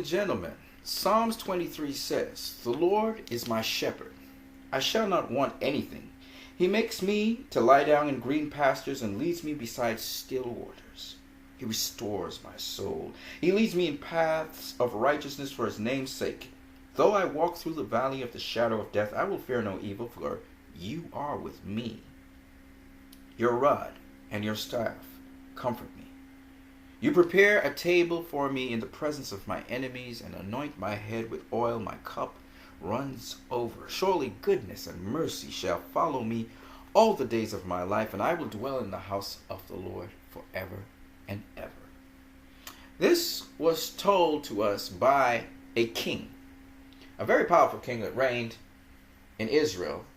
Gentlemen, Psalms 23 says, "The Lord is my shepherd. I shall not want anything. He makes me to lie down in green pastures and leads me beside still waters. He restores my soul. He leads me in paths of righteousness for his name's sake. Though I walk through the valley of the shadow of death, I will fear no evil, for you are with me. Your rod and your staff comfort me. You prepare a table for me in the presence of my enemies and anoint my head with oil. My cup runs over. Surely goodness and mercy shall follow me all the days of my life, and I will dwell in the house of the Lord forever and ever." This was told to us by a king, a very powerful king that reigned in Israel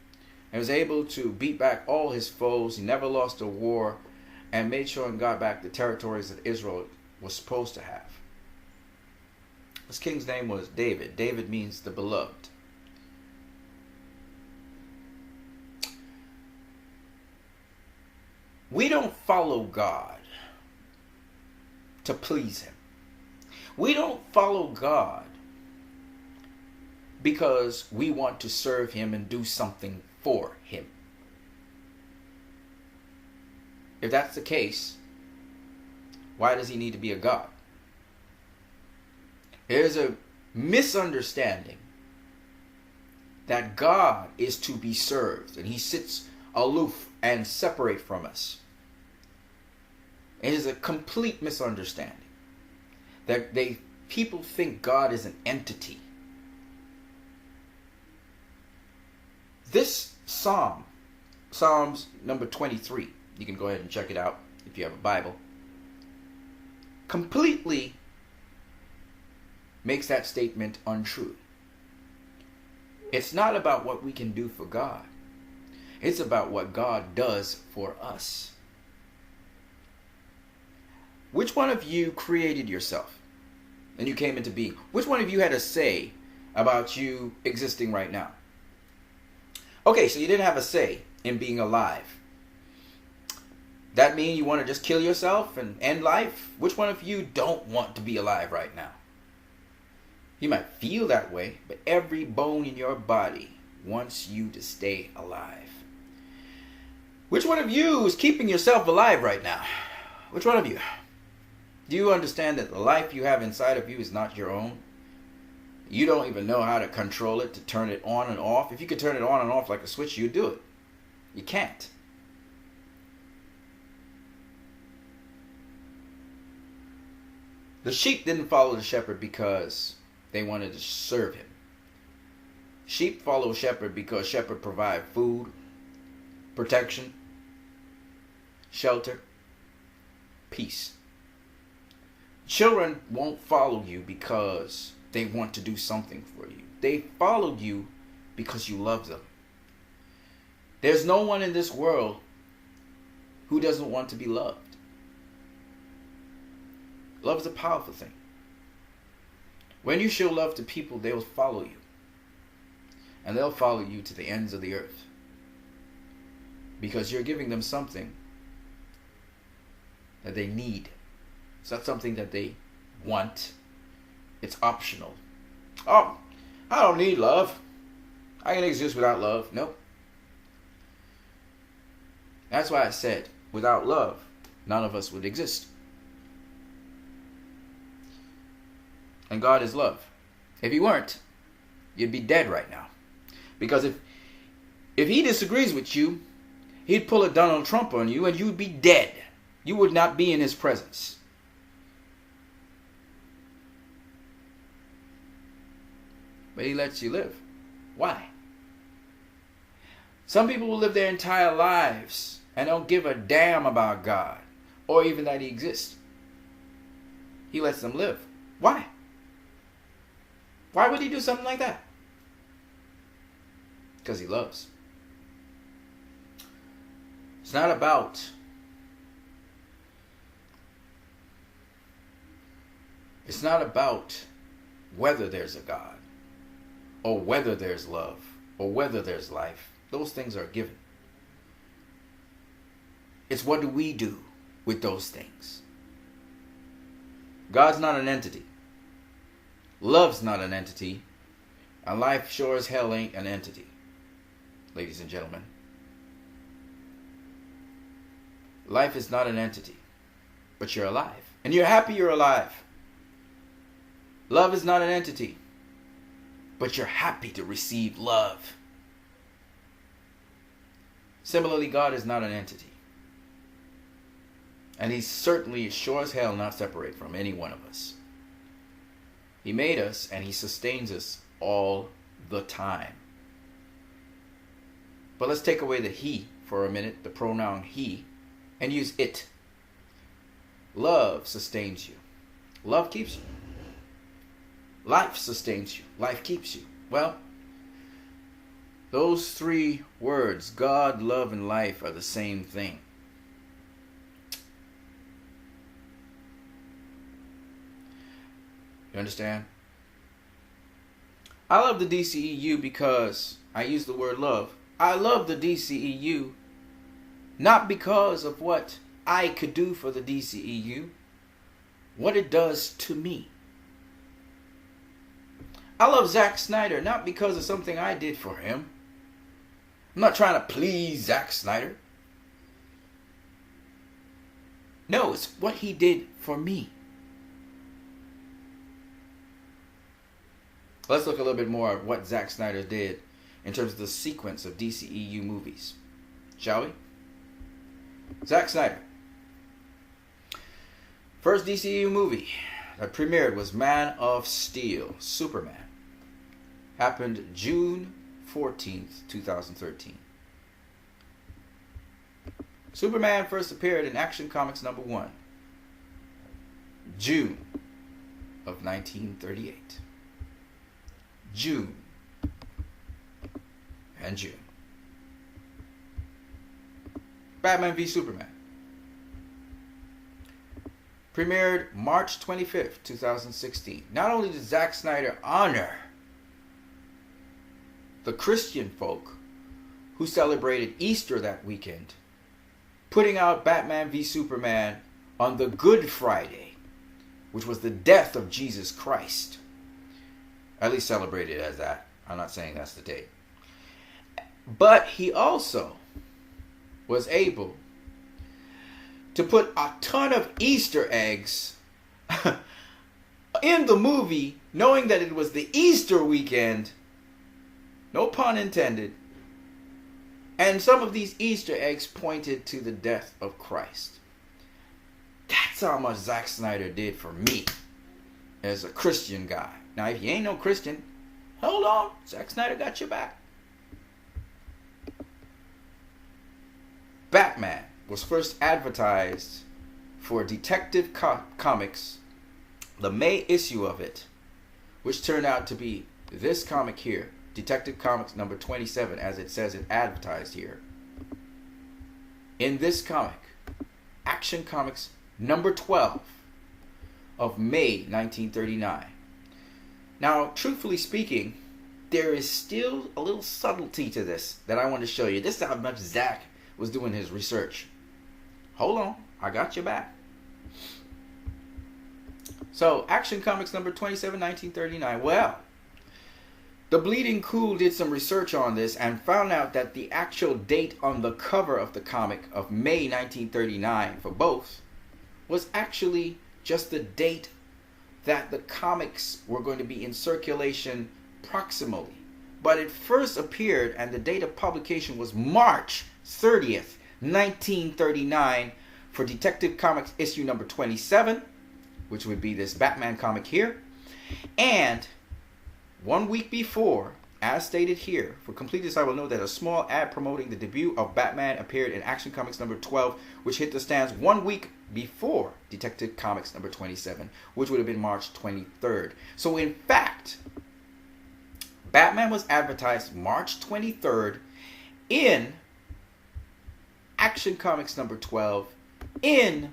and was able to beat back all his foes. He never lost a war and made sure and got back the territories that Israel was supposed to have. This king's name was David. David means the beloved. We don't follow God to please him. We don't follow God because we want to serve him and do something for him. If that's the case, why does he need to be a God? There's a misunderstanding that God is to be served and he sits aloof and separate from us. It is a complete misunderstanding that people think God is an entity. This Psalms number 23, you can go ahead and check it out if you have a Bible, completely makes that statement untrue. It's not about what we can do for God. It's about what God does for us. Which one of you created yourself and you came into being? Which one of you had a say about you existing right now? Okay, so you didn't have a say in being alive. That mean you want to just kill yourself and end life? Which one of you don't want to be alive right now? You might feel that way, but every bone in your body wants you to stay alive. Which one of you is keeping yourself alive right now? Which one of you? Do you understand that the life you have inside of you is not your own? You don't even know how to control it, to turn it on and off. If you could turn it on and off like a switch, you'd do it. You can't. The sheep didn't follow the shepherd because they wanted to serve him. Sheep follow shepherd because shepherd provide food, protection, shelter, peace. Children won't follow you because they want to do something for you. They follow you because you love them. There's no one in this world who doesn't want to be loved. Love is a powerful thing. When you show love to people, they will follow you. And they'll follow you to the ends of the earth. Because you're giving them something that they need. It's not something that they want. It's optional. Oh, I don't need love. I can exist without love. Nope. That's why I said, without love, none of us would exist. And God is love. If he weren't, you'd be dead right now. Because if he disagrees with you, he'd pull a Donald Trump on you and you'd be dead. You would not be in his presence. But he lets you live. Why? Some people will live their entire lives and don't give a damn about God or even that he exists. He lets them live. Why? Why would he do something like that? Because he loves. It's not about whether there's a God or whether there's love or whether there's life. Those things are given. It's what do we do with those things? God's not an entity. Love's not an entity. And life sure as hell ain't an entity. Ladies and gentlemen. Life is not an entity. But you're alive. And you're happy you're alive. Love is not an entity. But you're happy to receive love. Similarly, God is not an entity. And He's certainly, sure as hell, not separate from any one of us. He made us and He sustains us all the time. But let's take away the He for a minute, the pronoun He, and use it. Love sustains you. Love keeps you. Life sustains you. Life keeps you. Well, those three words, God, love, and life, are the same thing. You understand? I love the DCEU because I use the word love. I love the DCEU not because of what I could do for the DCEU, what it does to me. I love Zack Snyder not because of something I did for him. I'm not trying to please Zack Snyder. No, it's what he did for me. Let's look a little bit more at what Zack Snyder did in terms of the sequence of DCEU movies. Shall we? Zack Snyder. First DCEU movie that premiered was Man of Steel, Superman. Happened June 14th, 2013. Superman first appeared in Action Comics #1, June of 1938. June and June. Batman v Superman premiered March 25th, 2016. Not only did Zack Snyder honor the Christian folk who celebrated Easter that weekend, putting out Batman v Superman on the Good Friday, which was the death of Jesus Christ. At least celebrated as that. I'm not saying that's the date. But he also was able to put a ton of Easter eggs in the movie, knowing that it was the Easter weekend, no pun intended, and some of these Easter eggs pointed to the death of Christ. That's how much Zack Snyder did for me as a Christian guy. Now, if you ain't no Christian, hold on, Zack Snyder got your back. Batman was first advertised for Detective Comics, the May issue of it, which turned out to be this comic here, Detective Comics number 27, as it says it advertised here. In this comic, Action Comics number 12 of May 1939. Now, truthfully speaking, there is still a little subtlety to this that I want to show you. This is how much Zack was doing his research. Hold on, I got your back. So, Action Comics number 27, 1939. Well, the Bleeding Cool did some research on this and found out that the actual date on the cover of the comic of May 1939 for both was actually just the date that the comics were going to be in circulation proximally. But it first appeared, and the date of publication was March 30th, 1939 for Detective Comics issue number 27, which would be this Batman comic here. And 1 week before, as stated here, for completeness I will note that a small ad promoting the debut of Batman appeared in Action Comics number 12, which hit the stands 1 week before Detective Comics number 27, which would have been March 23rd. So in fact, Batman was advertised March 23rd in Action Comics number 12 in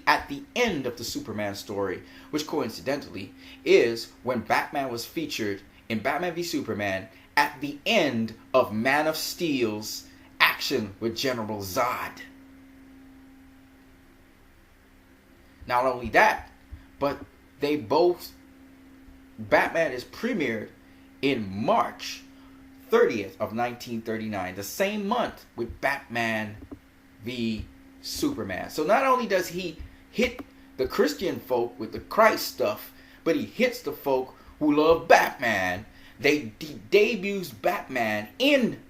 at the end of the Superman story, which coincidentally is when Batman was featured in Batman v Superman at the end of Man of Steel's action with General Zod. Not only that, but they both Batman is premiered in March 30th of 1939, the same month with Batman v Superman. So not only does he hit the Christian folk with the Christ stuff, but he hits the folk who love Batman. He debuts Batman in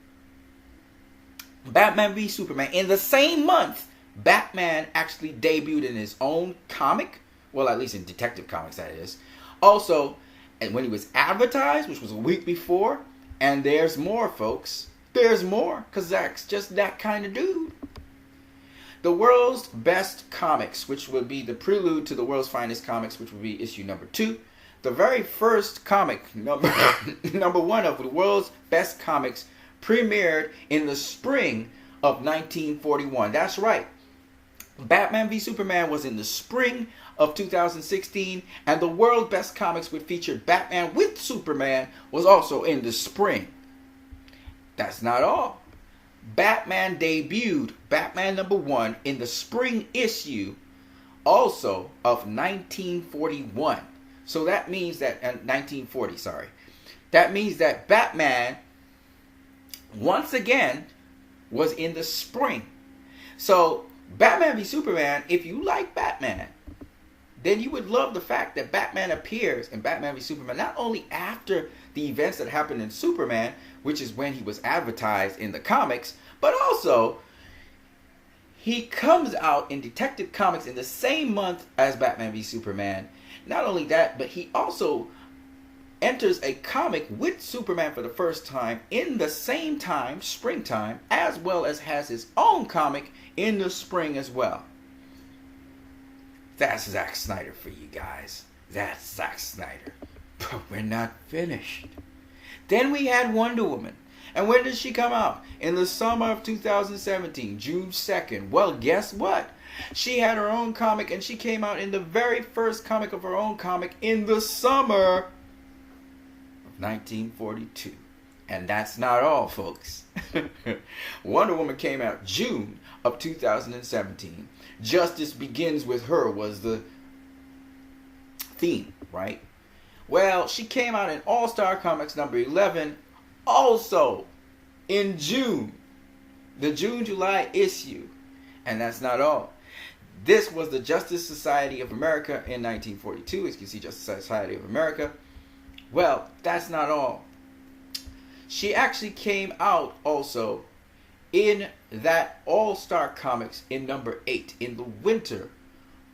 Batman v Superman in the same month. Batman actually debuted in his own comic, well, at least in Detective Comics, that is. Also, and when he was advertised, which was a week before, and there's more, folks. There's more, because Zack's just that kind of dude. The World's Best Comics, which would be the prelude to the World's Finest Comics, which would be issue number 2. The very first comic, number 1 of the World's Best Comics, premiered in the spring of 1941. That's right. Batman v Superman was in the spring of 2016, and the World's Best Comics, which featured Batman with Superman, was also in the spring. That's not all. Batman debuted, Batman number 1, in the spring issue also of 1941. So that means that, 1940, sorry. That means that Batman, once again, was in the spring. So, Batman v Superman, if you like Batman, then you would love the fact that Batman appears in Batman v Superman, not only after the events that happened in Superman, which is when he was advertised in the comics, but also he comes out in Detective Comics in the same month as Batman v Superman. Not only that, but he also enters a comic with Superman for the first time in the same time, springtime, as well as has his own comic in the spring as well. That's Zack Snyder for you guys. That's Zack Snyder. But we're not finished. Then we had Wonder Woman. And when did she come out? In the summer of 2017, June 2nd. Well, guess what? She had her own comic, and she came out in the very first comic of her own comic in the summer of 1942. And that's not all, folks. Wonder Woman came out June of 2017. Justice Begins with Her was the theme, right? Well, she came out in All-Star Comics number 11 also in June. The June-July issue. And that's not all. This was the Justice Society of America in 1942. As you can see, Justice Society of America. Well, that's not all. She actually came out also in that All-Star Comics in number 8 in the winter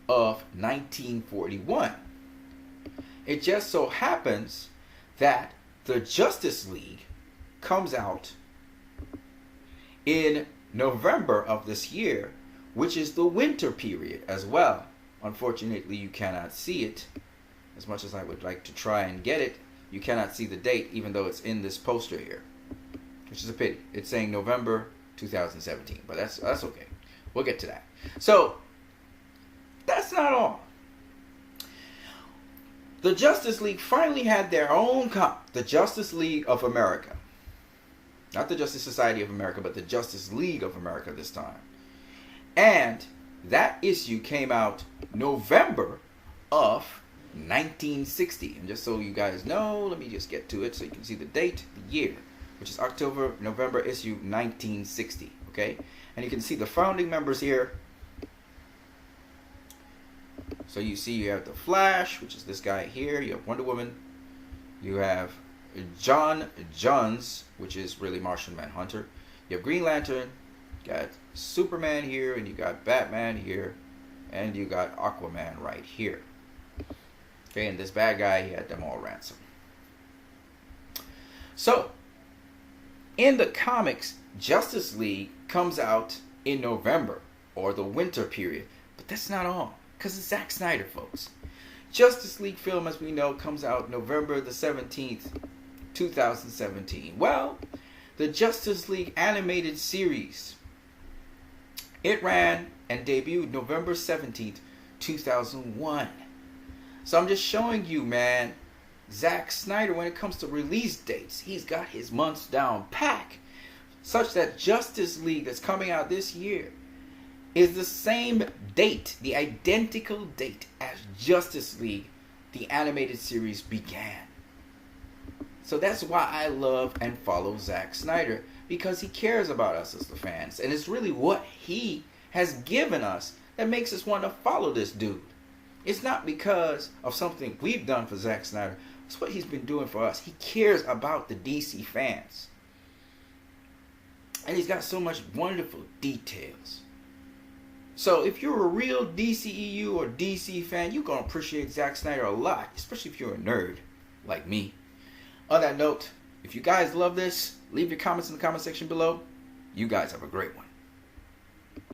of 1941. It just so happens that the Justice League comes out in November of this year, which is the winter period as well. Unfortunately, you cannot see it. As much as I would like to try and get it, you cannot see the date, even though it's in this poster here, which is a pity. It's saying November 2017, but that's okay. We'll get to that. So, that's not all. The Justice League finally had their own the Justice League of America. Not the Justice Society of America, but the Justice League of America this time. And that issue came out November of 1960. And just so you guys know, let me just get to it so you can see the date, the year, which is November issue 1960. Okay? And you can see the founding members here. So you see you have the Flash, which is this guy here. You have Wonder Woman. You have John Johns, which is really Martian Manhunter. You have Green Lantern. You got Superman here, and you got Batman here, and you got Aquaman right here. Okay, and this bad guy, he had them all ransomed. So, in the comics, Justice League comes out in November, or the winter period. But that's not all, because it's Zack Snyder, folks. Justice League film, as we know, comes out November the 17th, 2017. Well, the Justice League animated series, it ran and debuted November 17th, 2001. So I'm just showing you, man, Zack Snyder, when it comes to release dates, he's got his months down pack, such that Justice League that's coming out this year is the same date, the identical date as Justice League the animated series began. So that's why I love and follow Zack Snyder, because he cares about us as the fans. And it's really what he has given us that makes us want to follow this dude. It's not because of something we've done for Zack Snyder. It's what he's been doing for us. He cares about the DC fans. And he's got so much wonderful details. So if you're a real DCEU or DC fan, you're going to appreciate Zack Snyder a lot, especially if you're a nerd like me. On that note, if you guys love this, leave your comments in the comment section below. You guys have a great one.